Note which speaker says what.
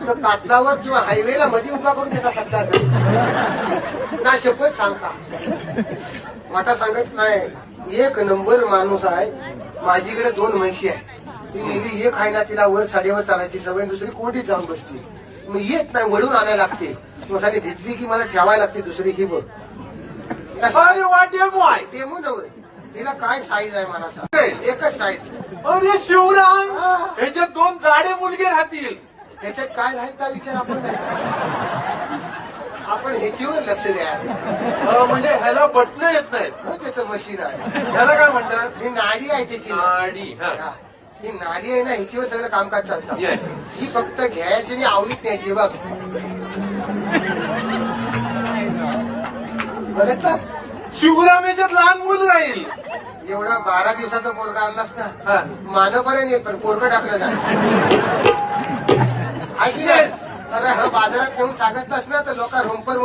Speaker 1: तर कातलावर किंवा हायवेला मध्ये उभा करून देता सरकार ना शपथ सांगता वाटा सांगत नाही. एक नंबर माणूस आहे. माझीकडे 2 म्हशी आहे. ती मुली एक आहे ना तिला वर साडेवर चालायची सवय, दुसरी कोणती जाऊन बसते. मग येत नाही वळून आणायला लागते. मोठाने भेटली की मला ठेवायला लागते दुसरी ही बघ. डेमो नव्हे तिला काय साईज आहे मला सांग. एकच साईज.
Speaker 2: अरे शिवराम ह्याच्यात 2 जाडे मुलगे राहतील.
Speaker 1: त्याच्यात काय राहील का विचार आपण नाही करायचा. आपण ह्याच्यावर लक्ष द्यायचं.
Speaker 2: म्हणजे ह्याला बटणं येत नाहीत.
Speaker 1: त्याचं मशीन आहे.
Speaker 2: ह्याला काय म्हणतात?
Speaker 1: ही नाडी आहे त्याची.
Speaker 2: नाडी.
Speaker 1: हा. ही नाडी आहे ना ह्याच्यावर सगळं कामकाज चालतं.
Speaker 2: Yes.
Speaker 1: ही फक्त घ्यायची आणि आवडीत न्यायची बघ. बघितलास
Speaker 2: शिवराम याच्यात लहान मुल राहील.
Speaker 1: एवढा 12 दिवसाचा पोरगा आणलास
Speaker 2: हा.
Speaker 1: ना मानवपर्यंत येत पण पोरगा टाकलं जाईल. ऐकलं अरे हा बाजारात नेऊन सांगत ना तर लोक रोंपर